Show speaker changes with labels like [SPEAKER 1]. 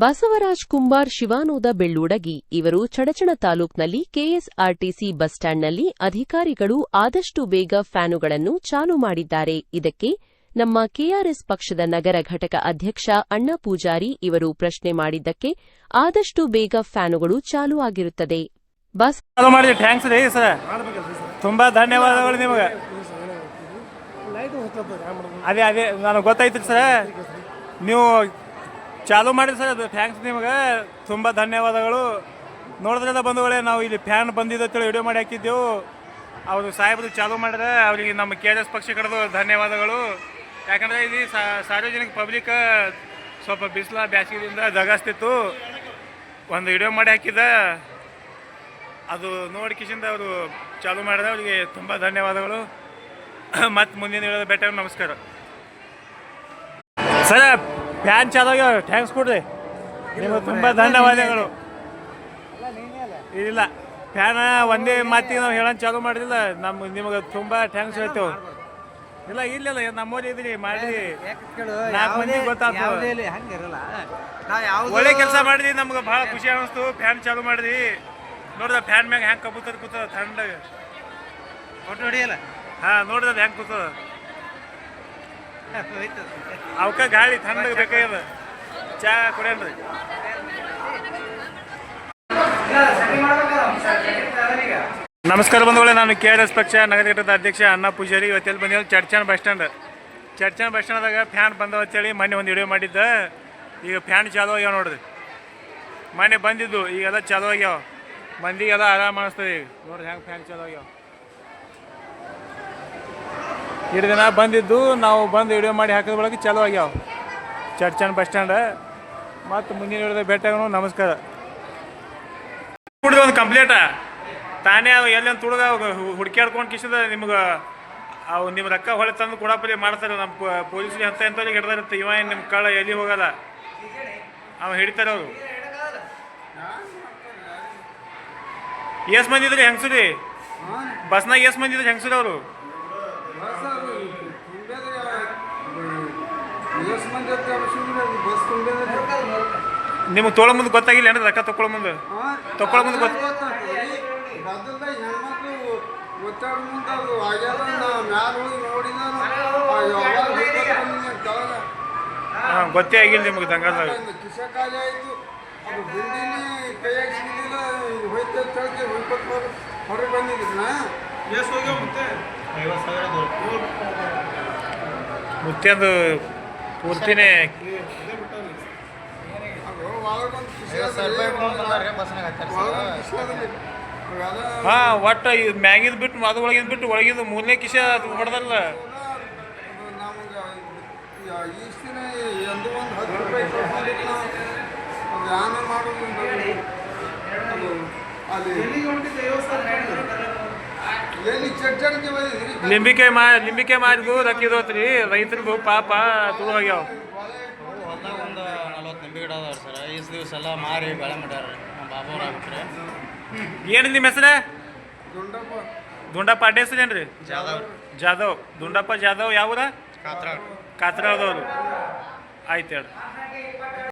[SPEAKER 1] ಬಸವರಾಜ್ ಕುಂಬಾರ್ ಶಿವಾನೂದ ಬೆಳ್ಳೂಡಗಿ ಇವರು Chadchan ತಾಲೂಕ್ನಲ್ಲಿ KSRTC bus ಸ್ಟ್ಯಾಂಡ್ನಲ್ಲಿ ಅಧಿಕಾರಿಗಳು ಆದಷ್ಟು ಬೇಗ ಫ್ಯಾನುಗಳನ್ನು ಚಾಲು ಮಾಡಿದ್ದಾರೆ. ಇದಕ್ಕೆ ನಮ್ಮ ಕೆಆರ್ಎಸ್ ಪಕ್ಷದ ನಗರ ಘಟಕ ಅಧ್ಯಕ್ಷ ಅಣ್ಣ ಪೂಜಾರಿ ಇವರು ಪ್ರಶ್ನೆ ಮಾಡಿದ್ದಕ್ಕೆ ಆದಷ್ಟು ಬೇಗ ಫ್ಯಾನುಗಳು ಚಾಲು ಆಗಿರುತ್ತದೆ. ಬಸ್
[SPEAKER 2] ಥ್ಯಾಂಕ್ಸ್ ರೀ ಸರ್, ತುಂಬಾ ಧನ್ಯವಾದಗಳು ನಿಮಗೆ. ಅದೇ ನನಗೆ ಗೊತ್ತಾಯ್ತು ಸರ್, ನೀವು ಚಾಲು ಮಾಡಿ ಸರ್, ಅದು ಥ್ಯಾಂಕ್ಸ್ ನಿಮಗೆ, ತುಂಬ ಧನ್ಯವಾದಗಳು. ನೋಡಿದ್ರೆಲ್ಲ ಬಂಧುಗಳೇ, ನಾವು ಇಲ್ಲಿ ಫ್ಯಾನ್ ಬಂದಿದ್ದು ಅಂತೇಳಿ ವಿಡಿಯೋ ಮಾಡಿ ಹಾಕಿದ್ದೆವು. ಅವರು ಸಾಹೇಬರು ಚಾಲು ಮಾಡಿದ್ರೆ ಅವರಿಗೆ ನಮ್ಮ ಕೆಆರ್ಎಸ್ ಪಕ್ಷ ಕಡೆದು ಧನ್ಯವಾದಗಳು. ಯಾಕಂದರೆ ಇಲ್ಲಿ ಸಾರ್ವಜನಿಕ ಪಬ್ಲಿಕ್ ಸ್ವಲ್ಪ ಬಿಸಿಲ ಬ್ಯಾಸಿಗೆಯಿಂದ ಜಗಾಸ್ತಿತ್ತು. ಒಂದು ವಿಡಿಯೋ ಮಾಡಿ ಹಾಕಿದ್ದ, ಅದು ನೋಡಿ ಕಿಶಿಂದ ಅವರು ಚಾಲು ಮಾಡಿದ್ರೆ ಅವರಿಗೆ ತುಂಬ ಧನ್ಯವಾದಗಳು. ಮತ್ತು ಮುಂದಿನ ಹೇಳೋದು ಬೆಟ್ಟ, ನಮಸ್ಕಾರ ಸರ್. ಫ್ಯಾನ್ ಚಾಲಾಗ್ಯಾವ, ಥ್ಯಾಂಕ್ಸ್ ಕೊಡ್ರಿ, ನಿಮಗೆ ತುಂಬ ಧನ್ಯವಾದಗಳು. ಇಲ್ಲ ಫ್ಯಾನ್ ಒಂದೇ ಮಾತಿಗೆ ನಾವು ಹೇಳೋಣ ಚಾಲು ಮಾಡಿದಿಲ್ಲ, ನಿಮಗೆ ತುಂಬ ಥ್ಯಾಂಕ್ಸ್ ಹೇಳ್ತೇವೆ. ಇಲ್ಲ ಇಲ್ಲ ನಮ್ಮಲ್ಲಿ ಇದ್ರಿ ಮಾಡಿ 4 ಮಂದಿ ಗೊತ್ತಾಗ್ತದೆ. ಒಳ್ಳೆ ಕೆಲಸ ಮಾಡಿದ್ರಿ, ನಮ್ಗೆ ಭಾಳ ಖುಷಿ ಅನ್ನಿಸ್ತು. ಫ್ಯಾನ್ ಚಾಲು ಮಾಡಿದ್ರಿ, ನೋಡಿದ ಫ್ಯಾನ್ ಮ್ಯಾಗ ಹೆಂಗೆ ಕಬೂತರ್ ಕೂತದ ಥಂಡಾಗ,
[SPEAKER 3] ಹೊಡಿಯಲ್ಲ.
[SPEAKER 2] ಹಾಂ ನೋಡಿದ ಹೆಂಗೆ ಕೂತದ, ಅವಕ್ಕ ಗಾಳಿ ಥಂಡಗೆ ಬೇಕಾಗ್ಯದ. ಚಾ ಕುಡಿಯನ್ರಿ. ನಮಸ್ಕಾರ ಬಂಧುಗಳೇ, ನಾನು ಕೆಆರ್ಎಸ್ ಪಕ್ಷ ನಗರ ಘಟಕದ ಅಧ್ಯಕ್ಷ ಅಣ್ಣ ಪೂಜಾರಿ. ಇವತ್ತೆಲ್ಲಿ ಬಂದಿದ್ದು ಚಡ್ಚಣ ಬಸ್ ಸ್ಟ್ಯಾಂಡ್. ಚಡ್ಚಣ ಬಸ್ ಸ್ಟ್ಯಾಂಡ್ದಾಗ ಫ್ಯಾನ್ ಬಂದವ ಅಂತೇಳಿ ಮೊನ್ನೆ ಒಂದು ವಿಡಿಯೋ ಮಾಡಿದ್ದ. ಈಗ ಫ್ಯಾನ್ ಚಾಲು ಆಗ್ಯಾವ ನೋಡ್ರಿ, ಮೊನ್ನೆ ಬಂದಿದ್ದು ಈಗೆಲ್ಲ ಚಾಲು ಆಗ್ಯಾವ. ಮಂದಿಗೆಲ್ಲ ಆರಾಮ ಅನಿಸ್ತದೆ. ಈಗ ನೋಡ್ರಿ ಹೆಂಗೆ ಫ್ಯಾನ್ ಚಾಲು ಆಗ್ಯಾವ. ಇಷ್ಟು ದಿನ ಬಂದಿದ್ದು, ನಾವು ಬಂದು ವಿಡಿಯೋ ಮಾಡಿ ಹಾಕಿದ ಬಳಕ ಚಾಲು ಆಗ್ಯಾವ ಚಡ್ಚಣ ಬಸ್ ಸ್ಟ್ಯಾಂಡ್. ಮತ್ತು ಮುಂದಿನ ವಿಡಿಯೋದ ಭೇಟಿಯಾಗೋಣ, ನಮಸ್ಕಾರ. ಕುಡಿದ ಒಂದು ಕಂಪ್ಲೇಂಟ ತಾನೇ ಅವು ಎಲ್ಲೇನು ತುಳಿದ ಹುಡುಕ್ಯಾಡ್ಕೊಂಡು ಕಿಸಿದ ನಿಮ್ಗೆ ಅವು ನಿಮ್ಮ ರೊಕ್ಕ ಹೊಳೆ ತಂದು ಕೊಡಪಲ್ಲಿ ಮಾಡ್ತಾರೆ. ನಮ್ಮ ಪೊಲೀಸ್ಗೆ ಎಂಥವ್ರಿಗೆ ಹಿಡ್ದಾರಿರುತ್ತೆ. ಇವ ನಿಮ್ಮ ಕಳ್ಳ ಎಲ್ಲಿ ಹೋಗಲ್ಲ, ಅವ ಹಿಡಿತಾರೆ ಅವರು. ಎಷ್ಟು ಮಂದಿ ಇದ್ರಿ ಹೆಂಗಸ್ರಿ ಬಸ್ನಾಗ? ಎಷ್ಟು ಮಂದಿ ಇದ್ರಿ ಹೆಂಗಸ್ರಿ ಅವರು? ನಿಮಗೆ ತೊಗೊಳ ಮುಂದೆ ಗೊತ್ತಾಗಿಲ್ಲ ಏನ್ರಿ? ರೊಕ್ಕ ತೊಗೊಳ ಮುಂದೆ ಗೊತ್ತೇ ಆಗಿಲ್ಲ ನಿಮ್ಗೆ ದಂಗದಾಗ. ಮುತ್ತೆಂದು ಪೂರ್ತಿನೇ ಹಾಂ, ಒಟ್ಟು ಮ್ಯಾಗಿಂದ ಬಿಟ್ಟು ಅದು ಒಳಗಿಂದ ಬಿಟ್ಟು ಒಳಗಿಂದ 3ನೇ ಕಿಶ ಹೊಡೆದಲ್ಲ. ಲಿಂಬಿಕೆ ಮಾಡಿದ್ದು ರಕ್ಕಿದೋತ್ರಿ ರೈತರಿಗೂ ಪಾಪ ತುಳು ಹೋಗ್ಯಾವ.
[SPEAKER 3] ಒಂದು 40 ನಿಂಬೆ ಗಿಡ ಅದಾವ ಸರ್. ಈಸ್ ದಿವಸ ಎಲ್ಲ ಮಾರಿ ಬೆಳೆ ಮಾಡ್ಯಾರ ನಮ್ಮ ಬಾಬವ್ರು ಆಗ್ಬಿಟ್ರೆ.
[SPEAKER 2] ಏನು ನಿಮ್ಮ ಹೆಸರು? ದುಂಡಪ್ಪ. ಅಡ್ಡ ಹೆಸರೇನ್ರಿ? ಜಾಧವ್. ದುಂಡಪ್ಪ ಜಾಧವ್. ಯಾವ ಊರ?
[SPEAKER 3] ಕಾತ್ರಾಳ್.
[SPEAKER 2] ಕಾತ್ರಾಳದವರು. ಆಯ್ತು ಹೇಳ್ರಿ.